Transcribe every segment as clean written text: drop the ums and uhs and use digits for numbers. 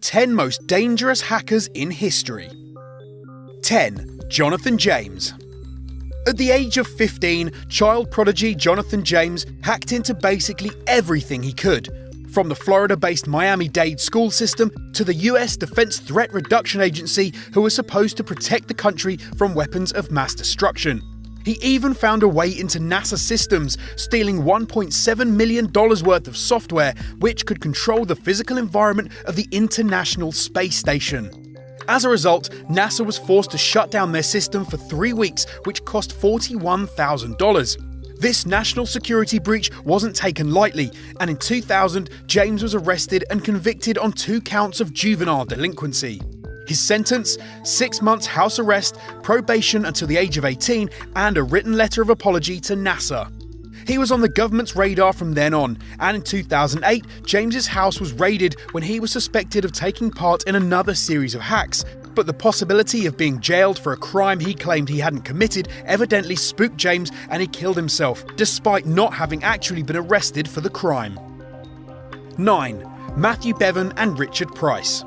10 most dangerous hackers in history. 10. Jonathan James. At the age of 15, child prodigy Jonathan James hacked into basically everything he could, from the Florida-based Miami-Dade school system to the US Defense Threat Reduction Agency, who was supposed to protect the country from weapons of mass destruction. He even found a way into NASA systems, stealing $1.7 million worth of software which could control the physical environment of the International Space Station. As a result, NASA was forced to shut down their system for 3 weeks, which cost $41,000. This national security breach wasn't taken lightly, and in 2000, James was arrested and convicted on 2 counts of juvenile delinquency. His sentence: 6 months house arrest, probation until the age of 18, and a written letter of apology to NASA. He was on the government's radar from then on, and in 2008, James's house was raided when he was suspected of taking part in another series of hacks. But the possibility of being jailed for a crime he claimed he hadn't committed evidently spooked James, and he killed himself, despite not having actually been arrested for the crime. 9. Matthew Bevan and Richard Price.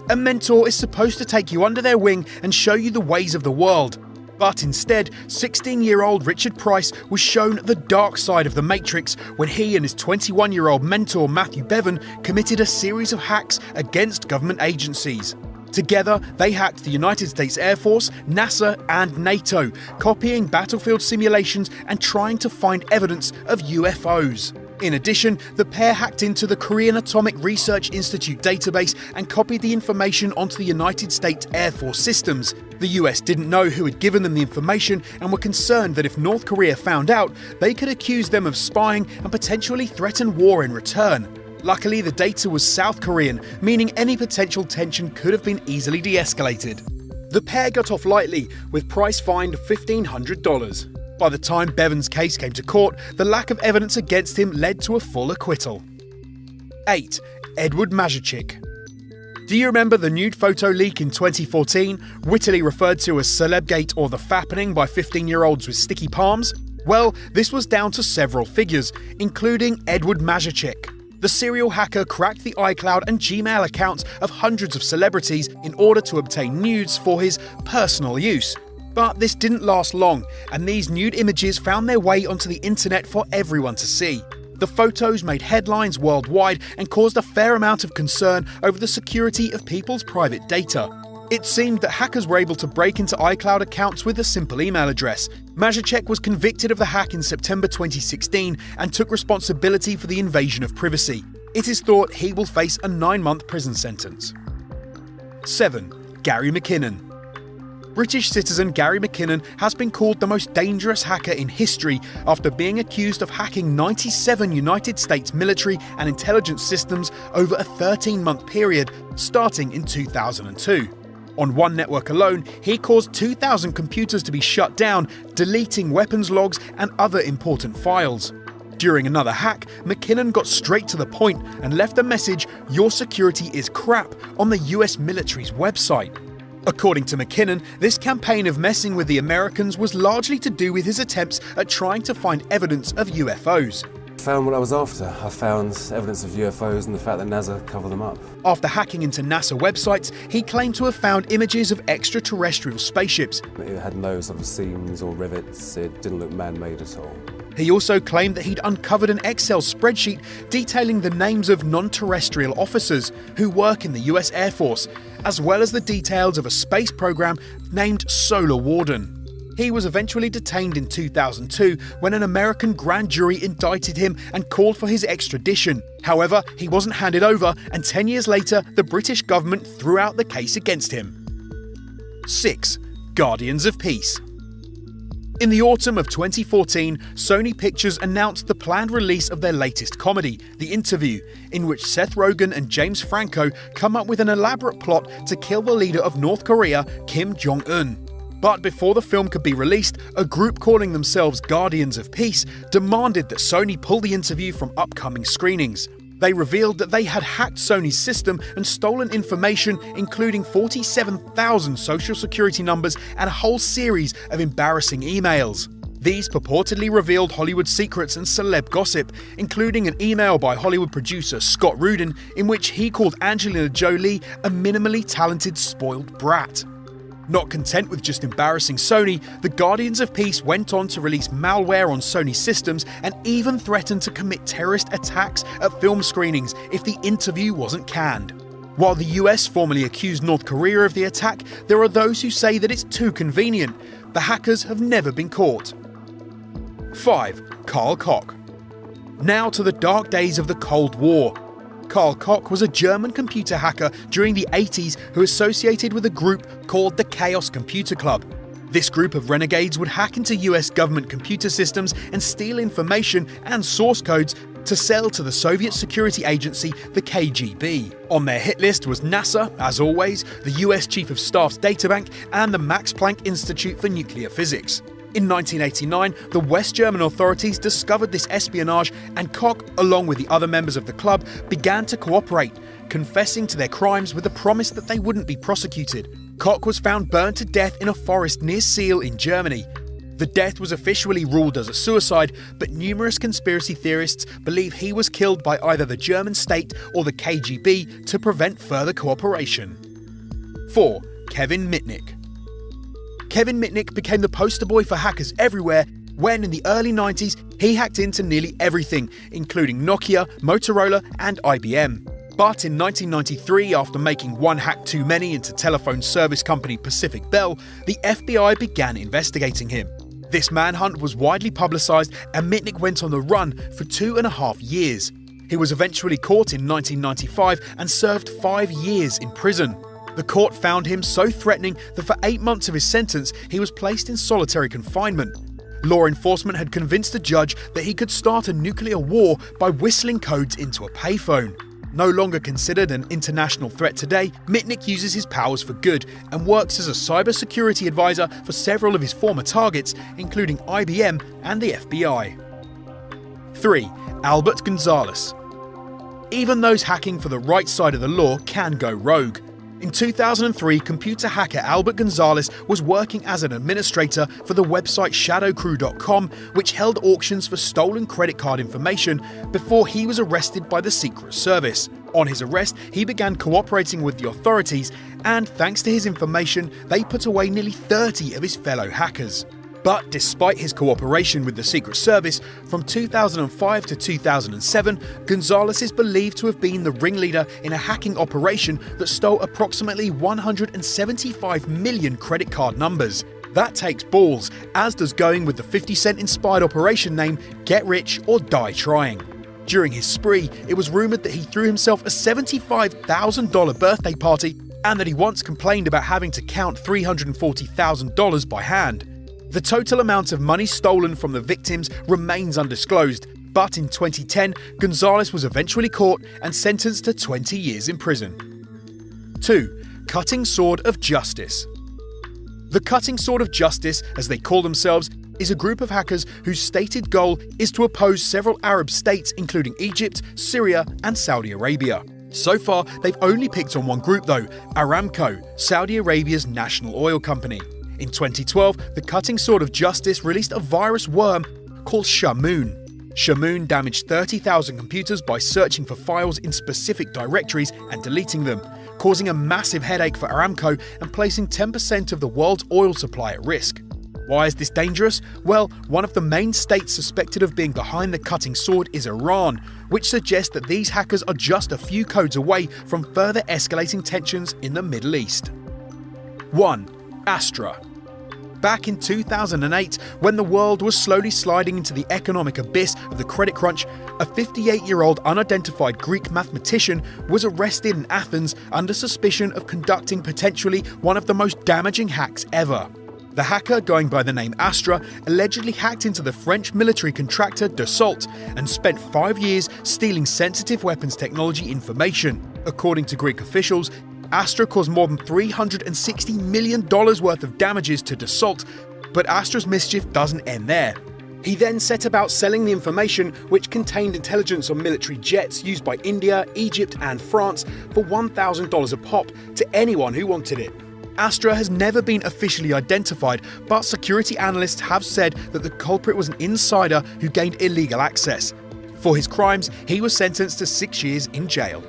A mentor is supposed to take you under their wing and show you the ways of the world. But instead, 16-year-old Richard Price was shown the dark side of the Matrix when he and his 21-year-old mentor Matthew Bevan committed a series of hacks against government agencies. Together, they hacked the United States Air Force, NASA, and NATO, copying battlefield simulations and trying to find evidence of UFOs. In addition, the pair hacked into the Korean Atomic Research Institute database and copied the information onto the United States Air Force systems. The US didn't know who had given them the information and were concerned that if North Korea found out, they could accuse them of spying and potentially threaten war in return. Luckily, the data was South Korean, meaning any potential tension could have been easily de-escalated. The pair got off lightly, with Price fined $1,500. By the time Bevan's case came to court, the lack of evidence against him led to a full acquittal. 8. Edward Mazurchik. Do you remember the nude photo leak in 2014, wittily referred to as Celebgate or the Fappening by 15-year-olds with sticky palms? Well, this was down to several figures, including Edward Mazurchik. The serial hacker cracked the iCloud and Gmail accounts of hundreds of celebrities in order to obtain nudes for his personal use. But this didn't last long, and these nude images found their way onto the internet for everyone to see. The photos made headlines worldwide and caused a fair amount of concern over the security of people's private data. It seemed that hackers were able to break into iCloud accounts with a simple email address. Mazurchik was convicted of the hack in September 2016 and took responsibility for the invasion of privacy. It is thought he will face a 9-month prison sentence. 7. Gary McKinnon. British citizen Gary McKinnon has been called the most dangerous hacker in history after being accused of hacking 97 United States military and intelligence systems over a 13-month period, starting in 2002. On one network alone, he caused 2,000 computers to be shut down, deleting weapons logs and other important files. During another hack, McKinnon got straight to the point and left a message, "Your security is crap," on the US military's website. According to McKinnon, this campaign of messing with the Americans was largely to do with his attempts at trying to find evidence of UFOs. I found what I was after. I found evidence of UFOs and the fact that NASA covered them up. After hacking into NASA websites, he claimed to have found images of extraterrestrial spaceships. It had no sort of seams or rivets. It didn't look man-made at all. He also claimed that he'd uncovered an Excel spreadsheet detailing the names of non-terrestrial officers who work in the US Air Force, as well as the details of a space program named Solar Warden. He was eventually detained in 2002 when an American grand jury indicted him and called for his extradition. However, he wasn't handed over, and 10 years later, the British government threw out the case against him. 6. Guardians of Peace. In the autumn of 2014, Sony Pictures announced the planned release of their latest comedy, The Interview, in which Seth Rogen and James Franco come up with an elaborate plot to kill the leader of North Korea, Kim Jong-un. But before the film could be released, a group calling themselves Guardians of Peace demanded that Sony pull The Interview from upcoming screenings. They revealed that they had hacked Sony's system and stolen information, including 47,000 social security numbers and a whole series of embarrassing emails. These purportedly revealed Hollywood secrets and celeb gossip, including an email by Hollywood producer Scott Rudin in which he called Angelina Jolie a minimally talented spoiled brat. Not content with just embarrassing Sony, the Guardians of Peace went on to release malware on Sony systems and even threatened to commit terrorist attacks at film screenings if the interview wasn't canned. While the US formally accused North Korea of the attack, there are those who say that it's too convenient. The hackers have never been caught. 5. Carl Koch. Now to the dark days of the Cold War. Carl Koch was a German computer hacker during the 80s who associated with a group called the Chaos Computer Club. This group of renegades would hack into US government computer systems and steal information and source codes to sell to the Soviet security agency, the KGB. On their hit list was NASA, as always, the US Chief of Staff's databank, and the Max Planck Institute for Nuclear Physics. In 1989, the West German authorities discovered this espionage, and Koch, along with the other members of the club, began to cooperate, confessing to their crimes with the promise that they wouldn't be prosecuted. Koch was found burned to death in a forest near Seal in Germany. The death was officially ruled as a suicide, but numerous conspiracy theorists believe he was killed by either the German state or the KGB to prevent further cooperation. 4. Kevin Mitnick. Kevin Mitnick became the poster boy for hackers everywhere when, in the early 90s, he hacked into nearly everything, including Nokia, Motorola, and IBM. But in 1993, after making one hack too many into telephone service company Pacific Bell, the FBI began investigating him. This manhunt was widely publicized, and Mitnick went on the run for 2.5 years. He was eventually caught in 1995 and served 5 years in prison. The court found him so threatening that for 8 months of his sentence, he was placed in solitary confinement. Law enforcement had convinced the judge that he could start a nuclear war by whistling codes into a payphone. No longer considered an international threat today, Mitnick uses his powers for good and works as a cybersecurity advisor for several of his former targets, including IBM and the FBI. 3. Albert Gonzalez. Even those hacking for the right side of the law can go rogue. In 2003, computer hacker Albert Gonzalez was working as an administrator for the website shadowcrew.com, which held auctions for stolen credit card information, before he was arrested by the Secret Service. On his arrest, he began cooperating with the authorities, and thanks to his information, they put away nearly 30 of his fellow hackers. But despite his cooperation with the Secret Service, from 2005 to 2007, Gonzalez is believed to have been the ringleader in a hacking operation that stole approximately 175 million credit card numbers. That takes balls, as does going with the 50 Cent inspired operation name Get Rich or Die Trying. During his spree, it was rumoured that he threw himself a $75,000 birthday party, and that he once complained about having to count $340,000 by hand. The total amount of money stolen from the victims remains undisclosed, but in 2010, Gonzalez was eventually caught and sentenced to 20 years in prison. 2. Cutting Sword of Justice. The Cutting Sword of Justice, as they call themselves, is a group of hackers whose stated goal is to oppose several Arab states, including Egypt, Syria, and Saudi Arabia. So far, they've only picked on one group though, Aramco, Saudi Arabia's national oil company. In 2012, the Cutting Sword of Justice released a virus worm called Shamoon. Shamoon damaged 30,000 computers by searching for files in specific directories and deleting them, causing a massive headache for Aramco and placing 10% of the world's oil supply at risk. Why is this dangerous? Well, one of the main states suspected of being behind the Cutting Sword is Iran, which suggests that these hackers are just a few codes away from further escalating tensions in the Middle East. 1. Astra. Back in 2008, when the world was slowly sliding into the economic abyss of the credit crunch, a 58-year-old unidentified Greek mathematician was arrested in Athens under suspicion of conducting potentially one of the most damaging hacks ever. The hacker, going by the name Astra, allegedly hacked into the French military contractor Dassault and spent 5 years stealing sensitive weapons technology information. According to Greek officials, Astra caused more than $360 million worth of damages to Dassault, but Astra's mischief doesn't end there. He then set about selling the information, which contained intelligence on military jets used by India, Egypt and France, for $1,000 a pop to anyone who wanted it. Astra has never been officially identified, but security analysts have said that the culprit was an insider who gained illegal access. For his crimes, he was sentenced to 6 years in jail.